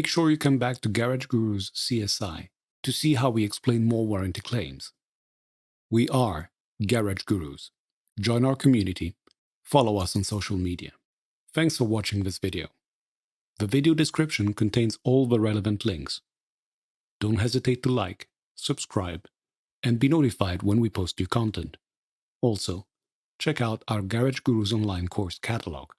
sure you come back to Garage Guru's CSI to see how we explain more warranty claims. We are Garage Gurus. Join our community. Follow us on social media. Thanks for watching this video. The video description contains all the relevant links. Don't hesitate to like, subscribe, and be notified when we post new content. Also, check out our Garage Gurus online course catalog.